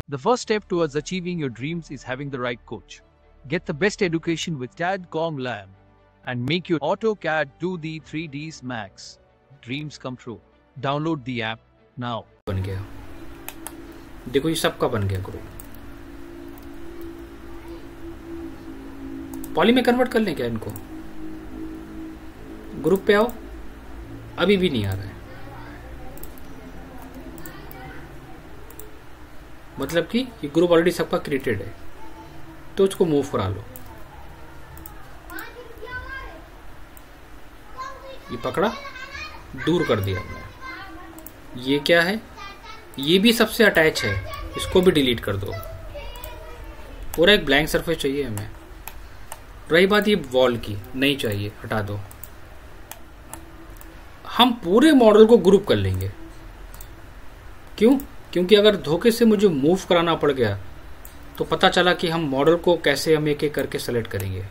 The first step towards achieving your dreams is having the right coach. Get the best education with TAD.com Lab and make your AutoCAD 2D 3Ds Max dreams come true. Download the app now. बन गया, देखो ये सबका बन गया group. Poly में convert कर लें क्या इनको? ग्रुप पे आओ, अभी भी नहीं आ रहा है, मतलब कि ये ग्रुप ऑलरेडी सबका क्रिएटेड है, तो उसको मूव करा लो। ये पकड़ा, दूर कर दिया हमने। ये क्या है? ये भी सबसे अटैच है, इसको भी डिलीट कर दो। पूरा एक ब्लैंक सरफेस चाहिए हमें। रही बात ये वॉल की, नहीं चाहिए, हटा दो। हम पूरे मॉडल को ग्रुप कर लेंगे। क्यों? क्योंकि अगर धोखे से मुझे मूव कराना पड़ गया तो पता चला कि हम मॉडल को कैसे हम एक एक करके सेलेक्ट करेंगे।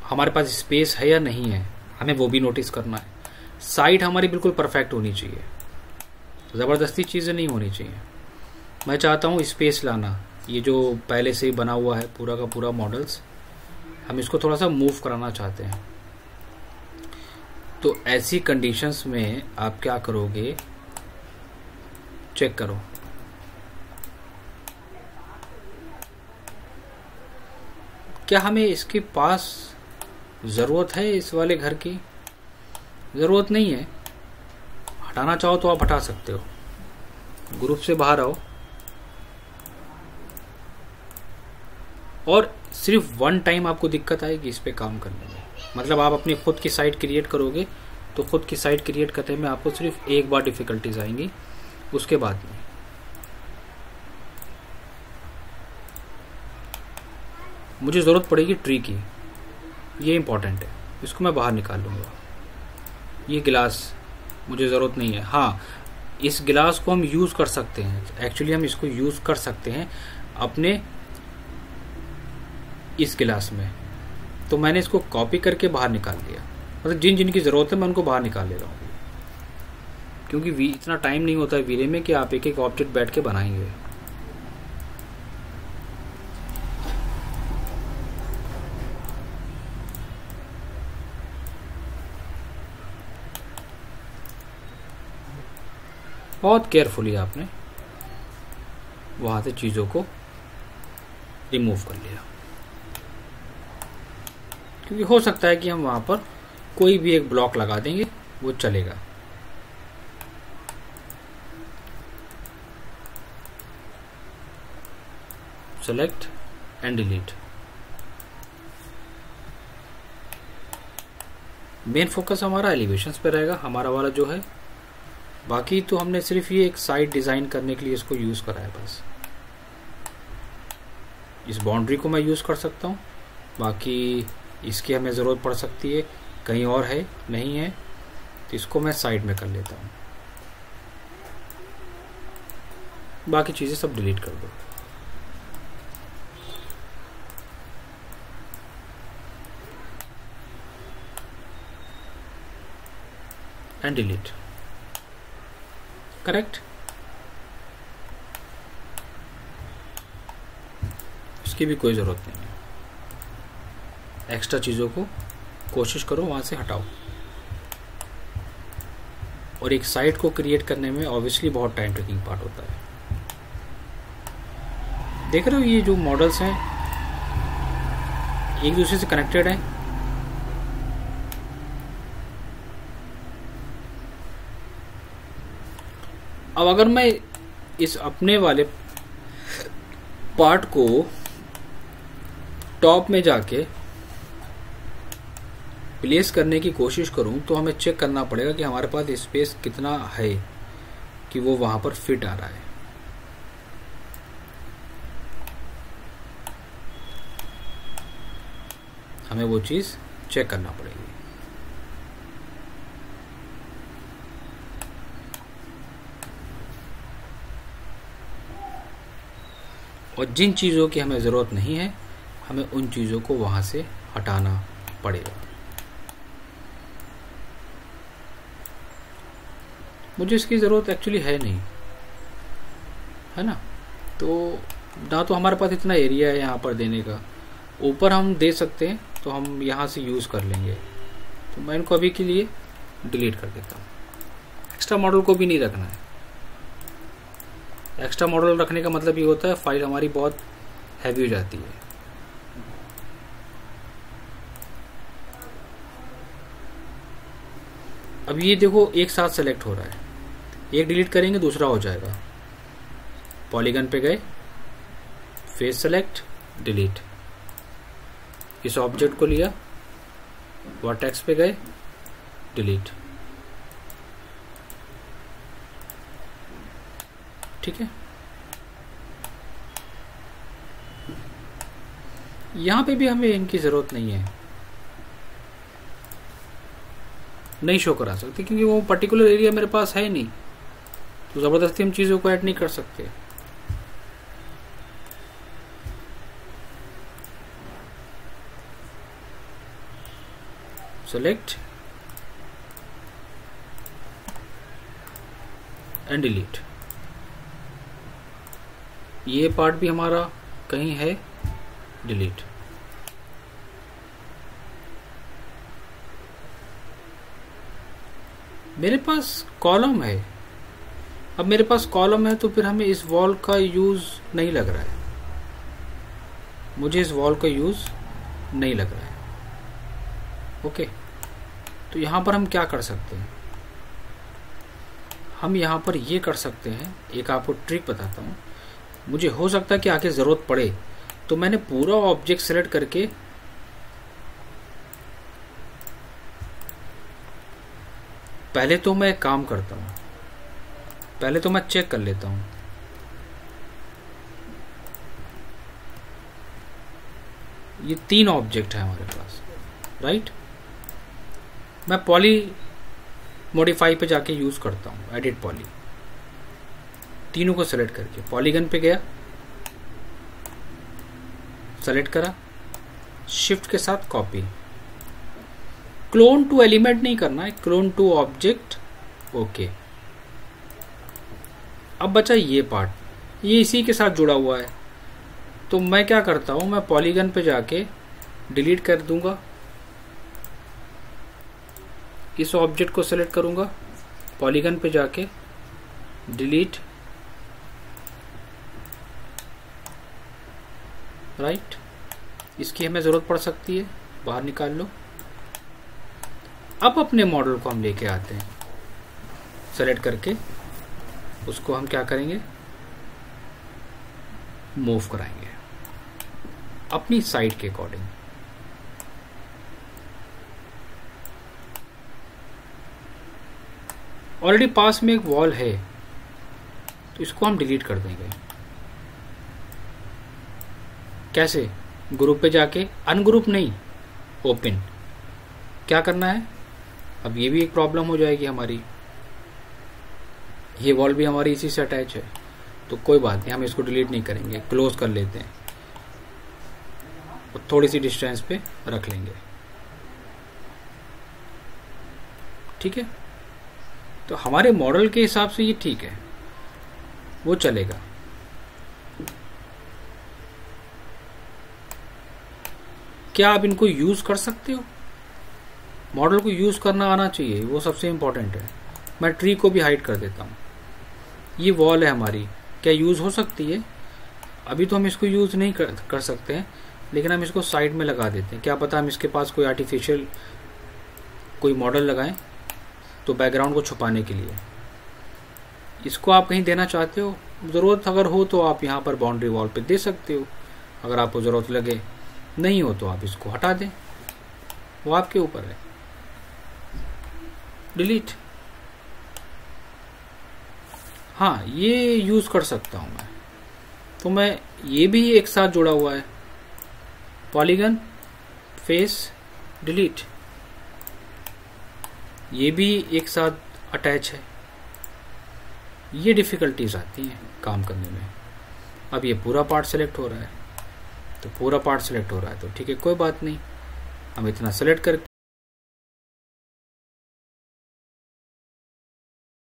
हमारे पास स्पेस है या नहीं है, हमें वो भी नोटिस करना है। साइड हमारी बिल्कुल परफेक्ट होनी चाहिए, ज़बरदस्ती चीज़ें नहीं होनी चाहिए। मैं चाहता हूँ स्पेस लाना। ये जो पहले से ही बना हुआ है पूरा का पूरा मॉडल्स, हम इसको थोड़ा सा मूव कराना चाहते हैं। तो ऐसी कंडीशंस में आप क्या करोगे, चेक करो। क्या हमें इसके पास ज़रूरत है? इस वाले घर की ज़रूरत नहीं है। हटाना चाहो तो आप हटा सकते हो। ग्रुप से बाहर आओ और सिर्फ वन टाइम आपको दिक्कत आएगी इस पे काम करने में। मतलब आप अपनी खुद की साइट क्रिएट करोगे तो खुद की साइट क्रिएट करने में आपको सिर्फ एक बार डिफिकल्टीज आएंगी, उसके बाद नहीं। मुझे ज़रूरत पड़ेगी ट्री की, ये इंपॉर्टेंट है, इसको मैं बाहर निकाल लूँगा। ये गिलास मुझे ज़रूरत नहीं है। हाँ, इस गिलास को हम यूज़ कर सकते हैं। एक्चुअली हम इसको यूज़ कर सकते हैं अपने इस गिलास में, तो मैंने इसको कॉपी करके बाहर निकाल दिया। मतलब जिन जिनकी ज़रूरत है मैं उनको बाहर निकाल ले रहा हूँ, क्योंकि इतना टाइम नहीं होता है वीरे में कि आप एक एक ऑब्जेक्ट बैठ के बनाएंगे। बहुत केयरफुली आपने वहां से चीज़ों को रिमूव कर लिया, क्योंकि हो सकता है कि हम वहां पर कोई भी एक ब्लॉक लगा देंगे, वो चलेगा। Select and delete. Main focus हमारा एलिवेशंस पे रहेगा, हमारा वाला जो है। बाकी तो हमने सिर्फ ये एक साइड डिजाइन करने के लिए इसको यूज करा है बस। इस बाउंड्री को मैं यूज कर सकता हूँ, बाकी इसकी हमें ज़रूरत पड़ सकती है, कहीं और है नहीं है, तो इसको मैं साइड में कर लेता हूँ। बाकी चीज़ें सब डिलीट कर दो। And delete. करेक्ट। इसकी भी कोई ज़रूरत नहीं है। एक्स्ट्रा चीज़ों को कोशिश करो वहाँ से हटाओ। और एक साइट को क्रिएट करने में ऑब्वियसली बहुत टाइम टेकिंग पार्ट होता है। देख रहे हो ये जो मॉडल्स हैं एक दूसरे से कनेक्टेड हैं। अब अगर मैं इस अपने वाले पार्ट को टॉप में जाके प्लेस करने की कोशिश करूं तो हमें चेक करना पड़ेगा कि हमारे पास स्पेस कितना है कि वो वहां पर फिट आ रहा है। हमें वो चीज चेक करना पड़ेगी। और जिन चीज़ों की हमें ज़रूरत नहीं है, हमें उन चीज़ों को वहाँ से हटाना पड़ेगा। मुझे इसकी ज़रूरत एक्चुअली है नहीं, है ना। तो ना तो हमारे पास इतना एरिया है यहाँ पर देने का, ऊपर हम दे सकते हैं तो हम यहाँ से यूज़ कर लेंगे। तो मैं इनको अभी के लिए डिलीट कर देता हूँ। एक्स्ट्रा मॉडल को भी नहीं रखना है। एक्स्ट्रा मॉडल रखने का मतलब ये होता है फाइल हमारी बहुत हैवी हो जाती है। अब ये देखो एक साथ सेलेक्ट हो रहा है, एक डिलीट करेंगे दूसरा हो जाएगा। पॉलीगन पे गए, फेस सेलेक्ट, डिलीट। इस ऑब्जेक्ट को लिया, वर्टेक्स पे गए, डिलीट। ठीक है। यहां पे भी हमें इनकी जरूरत नहीं है, नहीं शो करा सकते क्योंकि वो पर्टिकुलर एरिया मेरे पास है नहीं, तो जबरदस्ती हम चीजों को ऐड नहीं कर सकते। Select and delete. ये पार्ट भी हमारा कहीं है, डिलीट। मेरे पास कॉलम है। अब मेरे पास कॉलम है तो फिर हमें इस वॉल का यूज नहीं लग रहा है, मुझे इस वॉल का यूज नहीं लग रहा है। ओके, तो यहां पर हम क्या कर सकते हैं, हम यहां पर ये कर सकते हैं। एक आपको ट्रिक बताता हूं, मुझे हो सकता है कि आगे जरूरत पड़े, तो मैंने पूरा ऑब्जेक्ट सेलेक्ट करके पहले तो मैं एक काम करता हूं, पहले तो मैं चेक कर लेता हूं। ये 3 ऑब्जेक्ट है हमारे पास, राइट। मैं पॉली मॉडिफाई पे जाके यूज करता हूं, एडिट पॉली, तीनों को सेलेक्ट करके पॉलीगन पे गया, सेलेक्ट करा, शिफ्ट के साथ कॉपी। क्लोन टू एलिमेंट नहीं करना है, क्लोन टू ऑब्जेक्ट। ओके, अब बचा ये पार्ट, ये इसी के साथ जुड़ा हुआ है। तो मैं क्या करता हूं, मैं पॉलीगन पे जाके डिलीट कर दूंगा, इस ऑब्जेक्ट को सेलेक्ट करूंगा, पॉलीगन पे जाके डिलीट, राइट। इसकी हमें जरूरत पड़ सकती है, बाहर निकाल लो। अब अपने मॉडल को हम लेके आते हैं, सेलेक्ट करके उसको हम क्या करेंगे, मूव कराएंगे अपनी साइड के अकॉर्डिंग। ऑलरेडी पास में एक वॉल है तो इसको हम डिलीट कर देंगे। कैसे, ग्रुप पे जाके, अनग्रुप नहीं, ओपन। क्या करना है, अब ये भी एक प्रॉब्लम हो जाएगी हमारी, ये वॉल भी हमारी इसी से अटैच है, तो कोई बात नहीं, हम इसको डिलीट नहीं करेंगे, क्लोज कर लेते हैं और थोड़ी सी डिस्टेंस पे रख लेंगे। ठीक है, तो हमारे मॉडल के हिसाब से ये ठीक है, वो चलेगा। क्या आप इनको यूज कर सकते हो, मॉडल को यूज करना आना चाहिए, वो सबसे इंपॉर्टेंट है। मैं ट्री को भी हाइड कर देता हूं। ये वॉल है हमारी, क्या यूज हो सकती है, अभी तो हम इसको यूज नहीं कर सकते हैं, लेकिन हम इसको साइड में लगा देते हैं। क्या पता हम इसके पास कोई आर्टिफिशियल कोई मॉडल लगाएं, तो बैकग्राउंड को छुपाने के लिए। इसको आप कहीं देना चाहते हो, जरूरत अगर हो तो आप यहाँ पर बाउंड्री वॉल पे दे सकते हो, अगर आपको जरूरत लगे, नहीं हो तो आप इसको हटा दें, वो आपके ऊपर है। डिलीट, हाँ ये यूज कर सकता हूं मैं, तो मैं ये भी एक साथ जुड़ा हुआ है, पॉलीगन, फेस, डिलीट, ये भी एक साथ अटैच है। ये डिफिकल्टीज आती हैं काम करने में। अब ये पूरा पार्ट सेलेक्ट हो रहा है, तो पूरा पार्ट सेलेक्ट हो रहा है, तो ठीक है, कोई बात नहीं, हम इतना सेलेक्ट कर